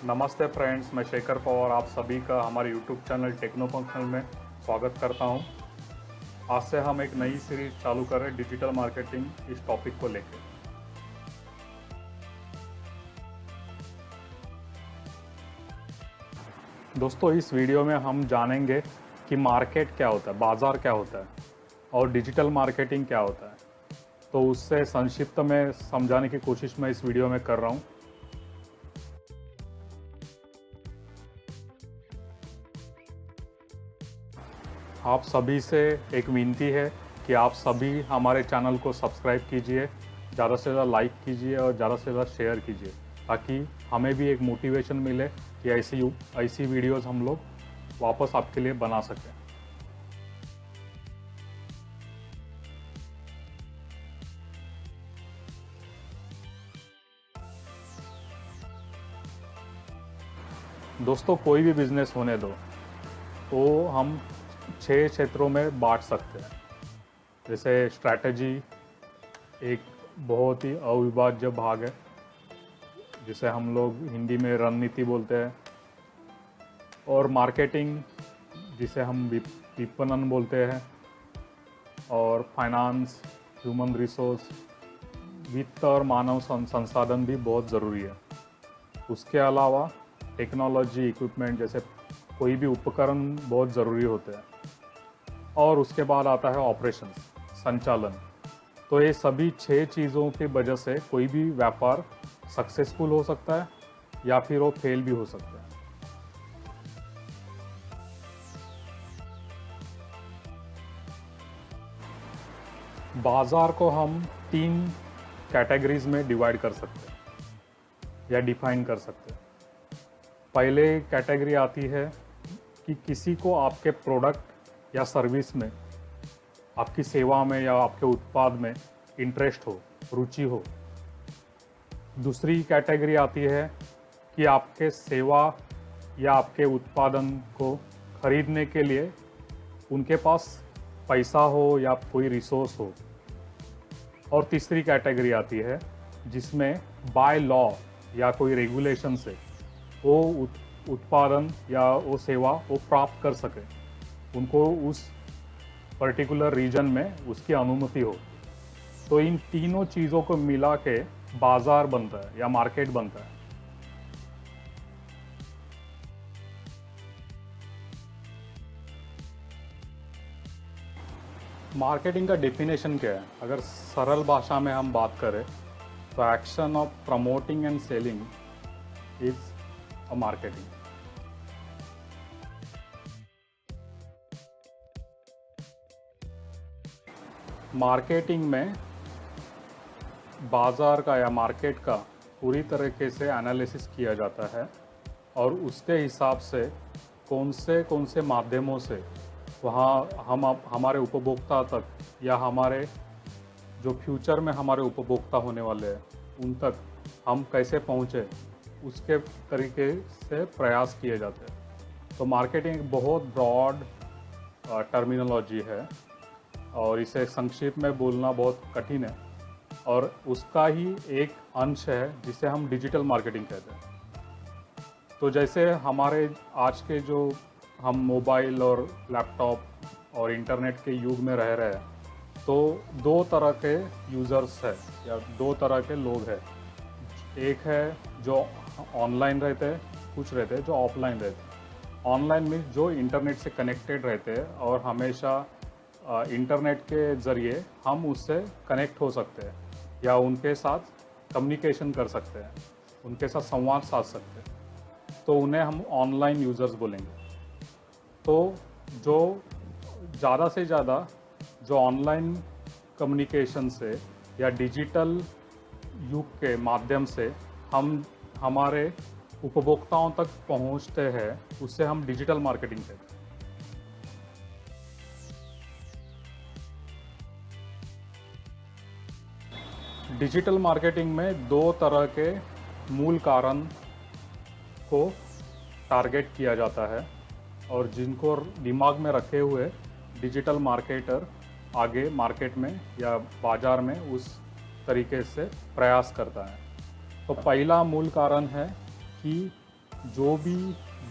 नमस्ते फ्रेंड्स, मैं शेखर पवार आप सभी का हमारे यूट्यूब चैनल टेक्नो फंक्शनल में स्वागत करता हूं। आज से हम एक नई सीरीज चालू कर रहे हैं डिजिटल मार्केटिंग इस टॉपिक को लेकर। दोस्तों, इस वीडियो में हम जानेंगे कि मार्केट क्या होता है, बाज़ार क्या होता है और डिजिटल मार्केटिंग क्या होता है। तो उससे संक्षिप्त में समझाने की कोशिश मैं इस वीडियो में कर रहा हूँ। आप सभी से एक विनती है कि आप सभी हमारे चैनल को सब्सक्राइब कीजिए, ज़्यादा से ज़्यादा लाइक कीजिए और ज़्यादा से ज़्यादा शेयर कीजिए, ताकि हमें भी एक मोटिवेशन मिले कि ऐसी वीडियोस हम लोग वापस आपके लिए बना सकें। दोस्तों, कोई भी बिजनेस होने दो, तो हम 6 क्षेत्रों में बांट सकते हैं। जैसे स्ट्रैटेजी एक बहुत ही अविभाज्य भाग है, जिसे हम लोग हिंदी में रणनीति बोलते हैं, और मार्केटिंग जिसे हम विपणन बोलते हैं, और फाइनेंस, ह्यूमन रिसोर्स, वित्त और मानव संसाधन भी बहुत ज़रूरी है। उसके अलावा टेक्नोलॉजी इक्विपमेंट जैसे कोई भी उपकरण बहुत ज़रूरी होते हैं। और उसके बाद आता है ऑपरेशंस, संचालन। तो ये सभी 6 चीज़ों की वजह से कोई भी व्यापार सक्सेसफुल हो सकता है या फिर वो फेल भी हो सकता है। बाज़ार को हम 3 कैटेगरीज में डिवाइड कर सकते हैं या डिफाइन कर सकते हैं। पहले कैटेगरी आती है कि किसी को आपके प्रोडक्ट या सर्विस में, आपकी सेवा में या आपके उत्पाद में इंटरेस्ट हो, रुचि हो। दूसरी कैटेगरी आती है कि आपके सेवा या आपके उत्पादन को खरीदने के लिए उनके पास पैसा हो या कोई रिसोर्स हो। और तीसरी कैटेगरी आती है जिसमें बाय लॉ या कोई रेगुलेशन से वो उत्पादन या वो सेवा वो प्राप्त कर सके, उनको उस पर्टिकुलर रीजन में उसकी अनुमति हो। तो इन तीनों चीज़ों को मिला के बाजार बनता है या मार्केट बनता है। मार्केटिंग का डेफिनेशन क्या है? अगर सरल भाषा में हम बात करें तो action of promoting and selling is a marketing. Marketing में बाज़ार का या मार्केट का पूरी तरीके से एनालिसिस किया जाता है और उसके हिसाब से कौन से माध्यमों से वहाँ हमारे उपभोक्ता तक या हमारे जो फ्यूचर में हमारे उपभोक्ता होने वाले हैं उन तक हम कैसे पहुँचे, उसके तरीके से प्रयास किए जाते हैं। तो मार्केटिंग एक बहुत ब्रॉड टर्मिनोलॉजी है और इसे संक्षिप्त में बोलना बहुत कठिन है, और उसका ही एक अंश है जिसे हम डिजिटल मार्केटिंग कहते हैं। तो जैसे हमारे आज के जो हम मोबाइल और लैपटॉप और इंटरनेट के युग में रह रहे हैं, तो 2 तरह के यूज़र्स हैं या 2 तरह के लोग हैं। एक है जो ऑनलाइन रहते हैं, कुछ रहते हैं जो ऑफलाइन रहते हैं। ऑनलाइन मीन्स जो इंटरनेट से कनेक्टेड रहते हैं और हमेशा इंटरनेट के ज़रिए हम उससे कनेक्ट हो सकते हैं या उनके साथ कम्युनिकेशन कर सकते हैं, उनके साथ संवाद साध सकते हैं। तो उन्हें हम ऑनलाइन यूज़र्स बोलेंगे। तो जो ज़्यादा से ज़्यादा जो ऑनलाइन कम्युनिकेशन से या डिजिटल युग के माध्यम से हम हमारे उपभोक्ताओं तक पहुंचते हैं, उससे हम डिजिटल मार्केटिंग कहते हैं। डिजिटल मार्केटिंग में 2 तरह के मूल कारण को टारगेट किया जाता है और जिनको दिमाग में रखे हुए डिजिटल मार्केटर आगे मार्केट में या बाज़ार में उस तरीके से प्रयास करता है। तो पहला मूल कारण है कि जो भी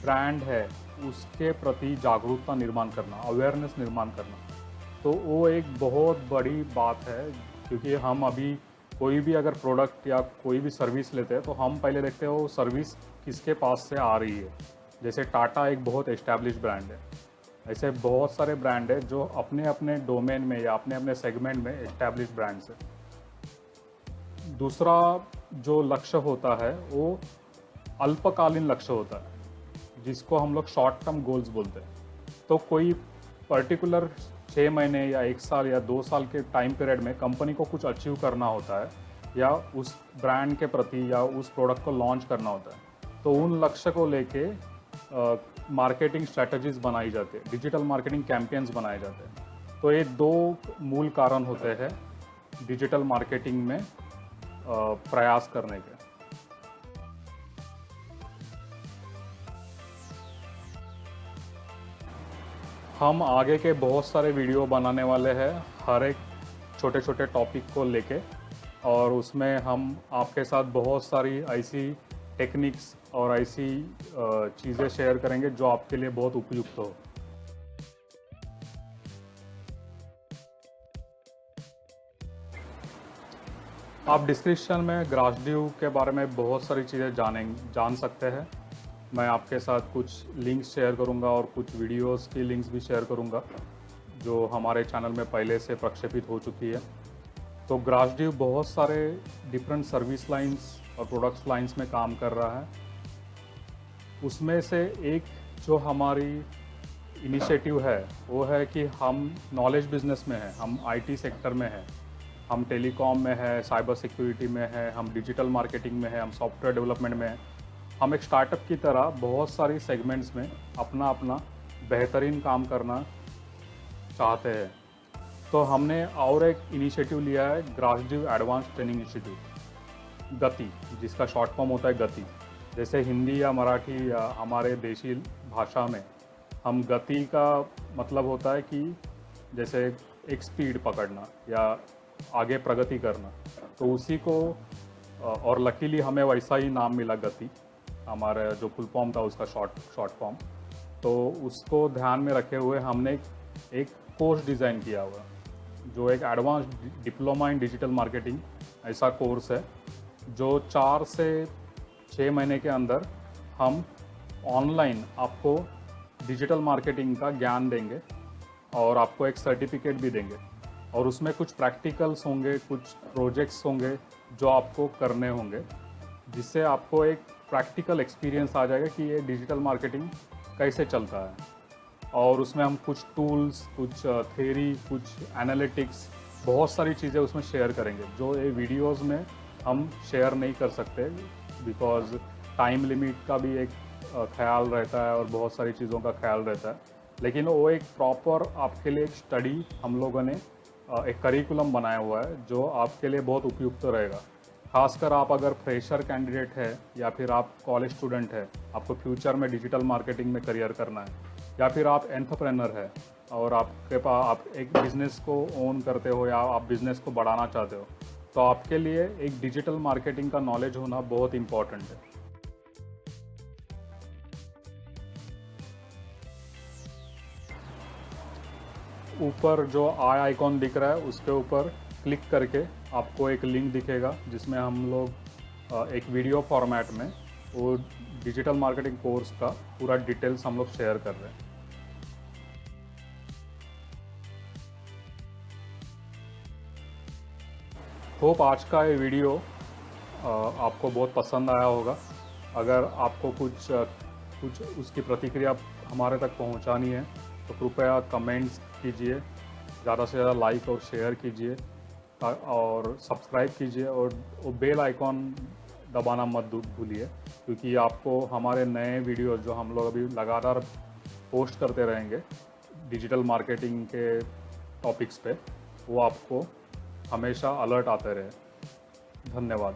ब्रांड है उसके प्रति जागरूकता निर्माण करना, अवेयरनेस निर्माण करना, तो वो एक बहुत बड़ी बात है। क्योंकि हम अभी कोई भी अगर प्रोडक्ट या कोई भी सर्विस लेते हैं तो हम पहले देखते हैं वो सर्विस किसके पास से आ रही है। जैसे टाटा एक बहुत एस्टैब्लिश ब्रांड है, ऐसे बहुत सारे ब्रांड है जो अपने अपने डोमेन में या अपने अपने सेगमेंट में एस्टैब्लिश ब्रांड्स है। दूसरा जो लक्ष्य होता है वो अल्पकालीन लक्ष्य होता है, जिसको हम लोग शॉर्ट टर्म गोल्स बोलते हैं। तो कोई पर्टिकुलर 6 महीने या 1 साल या 2 साल के टाइम पीरियड में कंपनी को कुछ अचीव करना होता है, या उस ब्रांड के प्रति या उस प्रोडक्ट को लॉन्च करना होता है। तो उन लक्ष्य को लेके मार्केटिंग स्ट्रैटेजीज बनाई जाती है, डिजिटल मार्केटिंग कैंपेन्स बनाए जाते हैं। तो ये दो मूल कारण होते हैं डिजिटल मार्केटिंग में प्रयास करने के। हम आगे के बहुत सारे वीडियो बनाने वाले हैं, हर एक छोटे छोटे टॉपिक को लेके, और उसमें हम आपके साथ बहुत सारी ऐसी टेक्निक्स और ऐसी चीज़ें शेयर करेंगे जो आपके लिए बहुत उपयुक्त हो। आप डिस्क्रिप्शन में ग्रासड्यू के बारे में बहुत सारी चीज़ें जान सकते हैं। मैं आपके साथ कुछ लिंक्स शेयर करूंगा और कुछ वीडियोस की लिंक्स भी शेयर करूंगा जो हमारे चैनल में पहले से प्रक्षेपित हो चुकी है। तो ग्रासड्यू बहुत सारे डिफरेंट सर्विस लाइंस और प्रोडक्ट्स लाइंस में काम कर रहा है। उसमें से एक जो हमारी इनिशिएटिव है वो है कि हम नॉलेज बिजनेस में है, हम आईटी सेक्टर में है, हम टेलीकॉम में है, साइबर सिक्योरिटी में है, हम डिजिटल मार्केटिंग में है, हम सॉफ्टवेयर डेवलपमेंट में है। हम एक स्टार्टअप की तरह बहुत सारी सेगमेंट्स में अपना अपना बेहतरीन काम करना चाहते हैं। तो हमने और एक इनिशिएटिव लिया है, ग्रासड्यू एडवांस ट्रेनिंग इंस्टीट्यूट, गति, जिसका शॉर्ट फॉर्म होता है गति। जैसे हिंदी या मराठी या हमारे देशी भाषा में हम गति का मतलब होता है कि जैसे एक स्पीड पकड़ना या आगे प्रगति करना, तो उसी को, और लकीली हमें वैसा ही नाम मिला गति, हमारा जो फुल फॉर्म था उसका शॉर्ट फॉर्म। तो उसको ध्यान में रखे हुए हमने एक कोर्स डिज़ाइन किया हुआ, जो एक advance diploma in digital marketing ऐसा कोर्स है, जो 4 से 6 महीने के अंदर हम ऑनलाइन आपको डिजिटल मार्केटिंग का ज्ञान देंगे और आपको एक सर्टिफिकेट भी देंगे। और उसमें कुछ प्रैक्टिकल्स होंगे, कुछ प्रोजेक्ट्स होंगे जो आपको करने होंगे, जिससे आपको एक प्रैक्टिकल एक्सपीरियंस आ जाएगा कि ये डिजिटल मार्केटिंग कैसे चलता है। और उसमें हम कुछ टूल्स, कुछ थ्योरी, कुछ एनालिटिक्स, बहुत सारी चीज़ें उसमें शेयर करेंगे जो ये वीडियोस में हम शेयर नहीं कर सकते, बिकॉज टाइम लिमिट का भी एक ख्याल रहता है और बहुत सारी चीज़ों का ख्याल रहता है। लेकिन वो एक प्रॉपर आपके लिए एक स्टडी हम लोगों ने एक करिकुलम बनाया हुआ है जो आपके लिए बहुत उपयुक्त रहेगा। खासकर आप अगर फ्रेशर कैंडिडेट है या फिर आप कॉलेज स्टूडेंट है, आपको फ्यूचर में डिजिटल मार्केटिंग में करियर करना है, या फिर आप एंटरप्रेन्योर है और आपके पास आप एक बिज़नेस को ओन करते हो या आप बिज़नेस को बढ़ाना चाहते हो, तो आपके लिए एक डिजिटल मार्केटिंग का नॉलेज होना बहुत इम्पॉर्टेंट है। ऊपर जो आई आइकॉन दिख रहा है उसके ऊपर क्लिक करके आपको एक लिंक दिखेगा जिसमें हम लोग एक वीडियो फॉर्मेट में वो डिजिटल मार्केटिंग कोर्स का पूरा डिटेल्स हम लोग शेयर कर रहे हैं। होप आज का ये वीडियो आपको बहुत पसंद आया होगा। अगर आपको कुछ उसकी प्रतिक्रिया हमारे तक पहुंचानी है तो कृपया कमेंट्स कीजिए, ज़्यादा से ज़्यादा लाइक और शेयर कीजिए और सब्सक्राइब कीजिए, और वो बेल आइकॉन दबाना मत भूलिए, क्योंकि आपको हमारे नए वीडियो जो हम लोग अभी लगातार पोस्ट करते रहेंगे डिजिटल मार्केटिंग के टॉपिक्स पे, वो आपको हमेशा अलर्ट आते रहे। धन्यवाद।